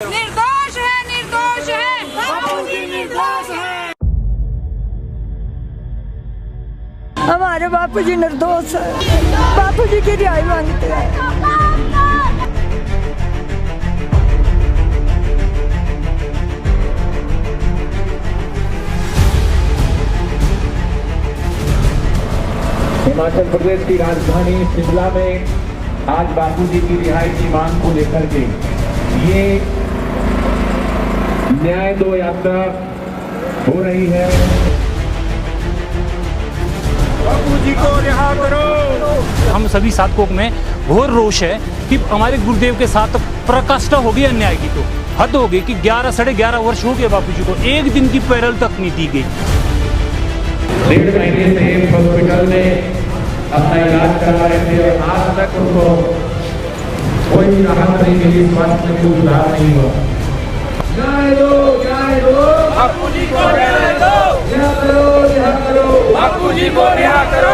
निर्दोष है, निर्दोष है, बापूजी निर्दोष है। हमारे बापूजी निर्दोष है, बापूजी की रिहाई मांगते हैं। हिमाचल प्रदेश की राजधानी शिमला में आज बापूजी की रिहाई की मांग को लेकर के ये न्याय दो यात्रा हो रही है। बापूजी को रिहा करो। हम सभी साधकों में घोर रोष है कि हमारे गुरुदेव के साथ प्रकाष्ठा हो गई अन्याय की। तो हद हो गई कि 11 साढ़े 11 वर्ष हो गए बापूजी को एक दिन की पैरल तक नहीं दी गई। 1.5 महीने से एम्स हॉस्पिटल में अपना इलाज करा रहे थे और आज तक उनको कोई भी राहत नहीं मिली, स्वास्थ्य में कोई सुधार नहीं हुआ। न्याय दो बापूजी को रिहा दो। रिहा करो बापूजी को रिहा करो।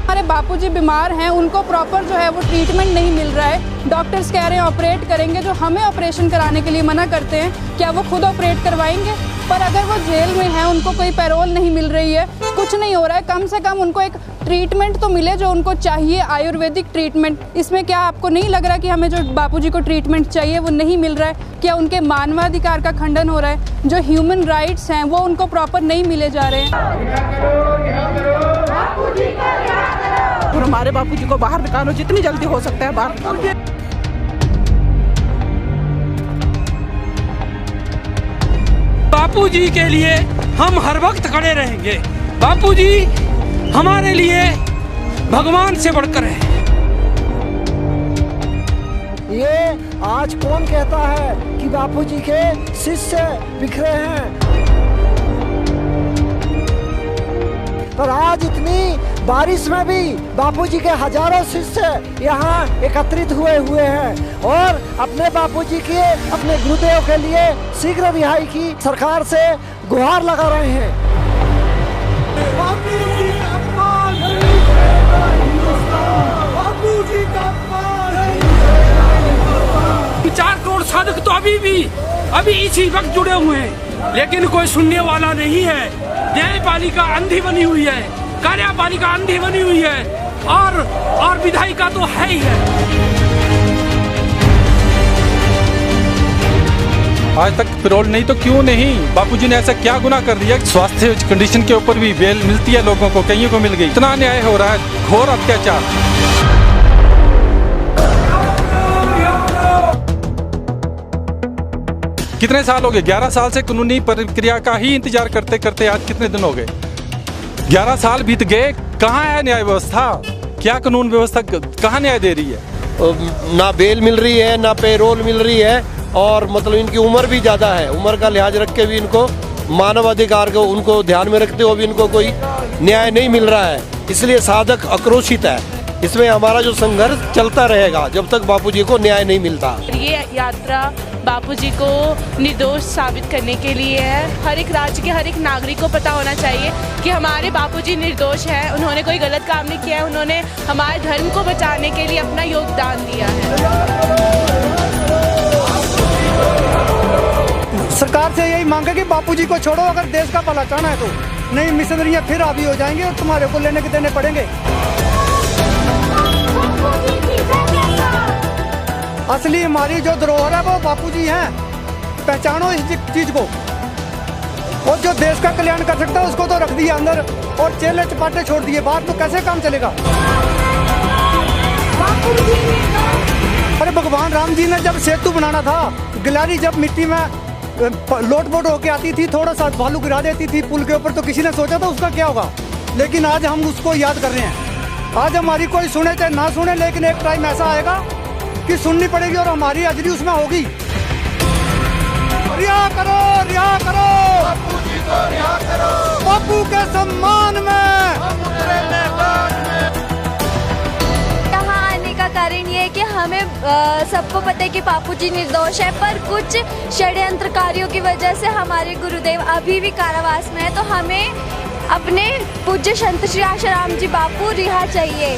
हमारे बापूजी बीमार हैं, उनको प्रॉपर जो है वो ट्रीटमेंट नहीं मिल रहा है। डॉक्टर्स कह रहे हैं ऑपरेट करेंगे, जो हमें ऑपरेशन कराने के लिए मना करते हैं, क्या वो खुद ऑपरेट करवाएंगे? पर अगर वो जेल में हैं, उनको कोई पैरोल नहीं मिल रही है, कुछ नहीं हो रहा है, कम से कम उनको एक ट्रीटमेंट तो मिले जो उनको चाहिए, आयुर्वेदिक ट्रीटमेंट। इसमें क्या आपको नहीं लग रहा कि हमें जो बापूजी को ट्रीटमेंट चाहिए वो नहीं मिल रहा है? क्या उनके मानवाधिकार का खंडन हो रहा है? जो ह्यूमन राइट्स हैं वो उनको प्रॉपर नहीं मिले जा रहे हैं। और हमारे बापूजी को बाहर निकालो, जितनी जल्दी हो सकता है बाहर निकालो। बापूजी के लिए हम हर वक्त खड़े रहेंगे। बापूजी हमारे लिए भगवान से बढ़कर है। ये आज कौन कहता है कि बापूजी के शिष्य बिखरे हैं? पर आज इतनी बारिश में भी बापूजी के हजारों शिष्य यहाँ एकत्रित हुए हैं और अपने बापूजी के, अपने गुरुदेव के लिए शीघ्र रिहाई की सरकार से गुहार लगा रहे हैं। 4 करोड़ साधक तो अभी इसी वक्त जुड़े हुए हैं, लेकिन कोई सुनने वाला नहीं है। न्यायपालिका अंधी बनी हुई है, कार्यपालिका अंधी बनी हुई है और विधायिका तो है ही है। आज तक पैरोल नहीं तो क्यों नहीं? बापूजी ने ऐसा क्या गुनाह कर दिया? स्वास्थ्य कंडीशन के ऊपर भी बेल मिलती है लोगों को, कईयों को मिल गई। इतना अन्याय हो रहा है, घोर अत्याचार। कितने साल हो गए? 11 साल से कानूनी प्रक्रिया का ही इंतजार करते करते आज कितने दिन हो गए? 11 साल बीत गए, कहाँ है न्याय व्यवस्था? क्या कानून व्यवस्था कहाँ न्याय दे रही है? ना बेल मिल रही है, ना पेरोल मिल रही है और मतलब इनकी उम्र भी ज़्यादा है। उम्र का लिहाज रख के भी इनको मानव अधिकार को उनको ध्यान में रखते हुए भी इनको कोई न्याय नहीं मिल रहा है। इसलिए साधक आक्रोशित है। इसमें हमारा जो संघर्ष चलता रहेगा जब तक बापूजी को न्याय नहीं मिलता। ये यात्रा बापूजी को निर्दोष साबित करने के लिए है। हर एक राज्य के हर एक नागरिक को पता होना चाहिए कि हमारे बापूजी निर्दोष हैं, उन्होंने कोई गलत काम नहीं किया है, उन्होंने हमारे धर्म को बचाने के लिए अपना योगदान दिया है। सरकार से यही मांग है कि बापूजी को छोड़ो, अगर देश का भला चाहना है तो। नहीं मिशनरियाँ फिर हावी हो जाएंगे और तुम्हारे को लेने के देने पड़ेंगे। असली हमारी जो धरोहर है वो बापूजी हैं, पहचानो इस चीज को। और जो देश का कल्याण कर सकता है उसको तो रख दिया अंदर और चेले चपाटे छोड़ दिए बाहर, तो कैसे काम चलेगा? अरे भगवान राम जी ने जब सेतु बनाना था, गिलारी जब मिट्टी में लोटपोट होके आती थी, थोड़ा सा बालू गिरा देती थी पुल के ऊपर, तो किसी ने सोचा था उसका क्या होगा? लेकिन आज हम उसको याद कर रहे हैं। आज हमारी कोई सुने चाहे ना सुने, लेकिन एक टाइम ऐसा आएगा कि सुननी पड़ेगी और हमारी हाजिरी उसमें होगी। रिहा करो, रिहा करो, बापूजी को रिहा करो। बापू के सम्मान में यहाँ आने का कारण ये है कि हमें सबको पता है कि बापूजी निर्दोष है, पर कुछ षड्यंत्रकारियों की वजह से हमारे गुरुदेव अभी भी कारावास में है। तो हमें अपने पूज्य संत श्री आशाराम जी बापू रिहा चाहिए।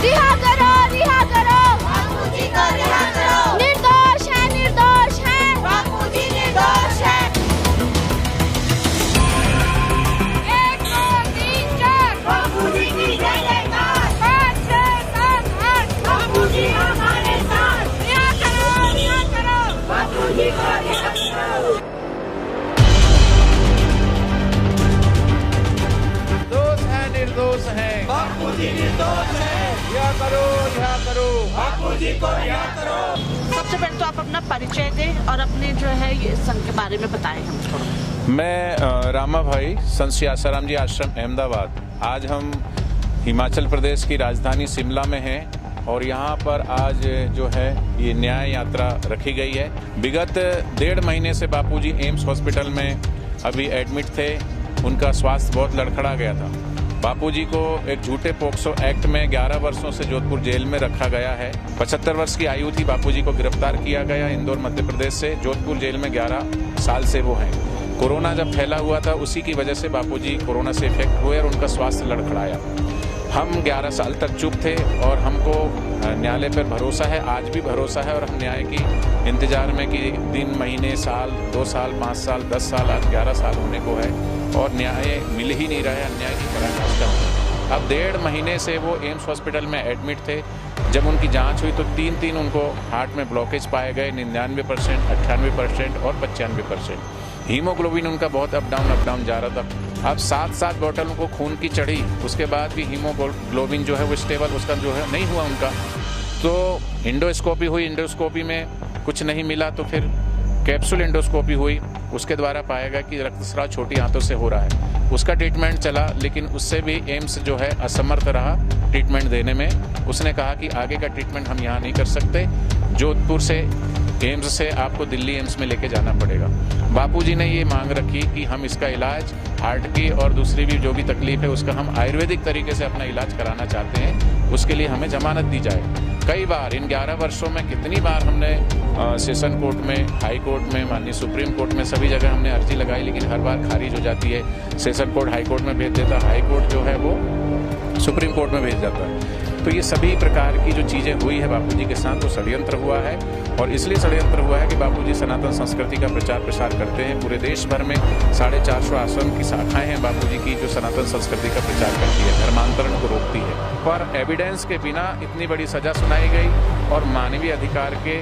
रिहा करो, रिहा करो, बापूजी को रिहा करो। निर्दोष है, निर्दोष है, बापूजी निर्दोष है। 1 2 3 4 बापूजी की जय जयकार। 5 6 7 8 बापूजी हमारे साथ। रिहा करो, रिहा करो, बापूजी को रिहा करो। निर्दोष है, बापूजी निर्दोष है। रिहा करो, रिहा करो, बापूजी को रिहा करो। सबसे पहले तो आप अपना परिचय दें और अपने जो है ये संघ के बारे में बताएं हमको। मैं रामा भाई, संत श्री आसाराम जी आश्रम अहमदाबाद। आज हम हिमाचल प्रदेश की राजधानी शिमला में हैं और यहाँ पर आज जो है ये न्याय यात्रा रखी गई है। विगत 1.5 महीने से बापूजी एम्स हॉस्पिटल में अभी एडमिट थे। उनका स्वास्थ्य बहुत लड़खड़ा गया था। बापूजी को एक झूठे पोक्सो एक्ट में 11 वर्षों से जोधपुर जेल में रखा गया है। 75 वर्ष की आयु थी। बापूजी को गिरफ्तार किया गया इंदौर मध्य प्रदेश से। जोधपुर जेल में 11 साल से वो हैं। कोरोना जब फैला हुआ था उसी की वजह से बापूजी कोरोना से इफेक्ट हुए और उनका स्वास्थ्य लड़खड़ाया। हम 11 साल तक चुप थे और हमको न्यायालय पर भरोसा है, आज भी भरोसा है और हम न्याय की इंतजार में कि दिन महीने साल 2 साल 5 साल 10 साल आज 11 साल होने को है और न्याय मिल ही नहीं रहा है। अन्याय की पराकाष्ठा। अब 1.5 महीने से वो एम्स हॉस्पिटल में एडमिट थे। जब उनकी जांच हुई तो 3 उनको हार्ट में ब्लॉकेज पाए गए, 99%, 98% और 95%। हीमोग्लोबिन उनका बहुत अप डाउन जा रहा था। अब 7 बोतल उनको खून की चढ़ी, उसके बाद भी हीमोग्लोबिन जो है वो स्टेबल उसका जो है नहीं हुआ उनका। तो इंडोस्कोपी हुई, इंडोस्कोपी में कुछ नहीं मिला तो फिर कैप्सूल इंडोस्कोपी हुई, उसके द्वारा पाया गया कि रक्तस्राव छोटी आंतों से हो रहा है। उसका ट्रीटमेंट चला लेकिन उससे भी एम्स जो है असमर्थ रहा ट्रीटमेंट देने में। उसने कहा कि आगे का ट्रीटमेंट हम यहाँ नहीं कर सकते, जोधपुर से एम्स से आपको दिल्ली एम्स में लेके जाना पड़ेगा। बापूजी ने ये मांग रखी कि हम इसका इलाज हार्ट की और दूसरी भी जो भी तकलीफ है उसका हम आयुर्वेदिक तरीके से अपना इलाज कराना चाहते हैं, उसके लिए हमें जमानत दी जाए। कई बार इन 11 वर्षों में कितनी बार हमने सेशन कोर्ट में, हाई कोर्ट में, माननीय सुप्रीम कोर्ट में सभी जगह हमने अर्जी लगाई लेकिन हर बार खारिज हो जाती है। सेशन कोर्ट हाई कोर्ट में भेज देता, हाई कोर्ट जो है वो सुप्रीम कोर्ट में भेज जाता है। तो ये सभी प्रकार की जो चीज़ें हुई है बापूजी के साथ वो षड्यंत्र हुआ है और इसलिए षड्यंत्र हुआ है कि बापूजी सनातन संस्कृति का प्रचार प्रसार करते हैं। पूरे देश भर में 450 आश्रम की शाखाएं हैं बापूजी की जो सनातन संस्कृति का प्रचार करती है, धर्मांतरण को रोकती है। पर एविडेंस के बिना इतनी बड़ी सजा सुनाई गई और मानवीय अधिकार के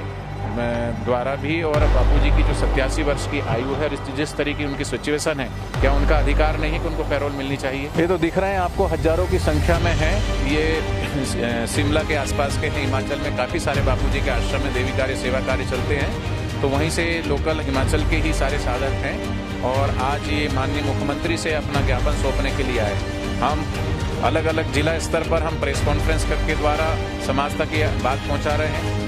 द्वारा भी और बापूजी की जो 87 वर्ष की आयु है, जिस तरीके की उनकी सिचुएशन है, क्या उनका अधिकार नहीं कि उनको पैरोल मिलनी चाहिए? ये तो दिख रहे हैं आपको, हजारों की संख्या में है। ये शिमला के आसपास के हैं। हिमाचल में काफ़ी सारे बापूजी के आश्रम में देवी कार्य, सेवा कार्य चलते हैं, तो वहीं से लोकल हिमाचल के ही सारे साधक हैं और आज ये माननीय मुख्यमंत्री से अपना ज्ञापन सौंपने के लिए आए। हम अलग अलग जिला स्तर पर हम प्रेस कॉन्फ्रेंस के द्वारा समाज तक ये बात पहुँचा रहे हैं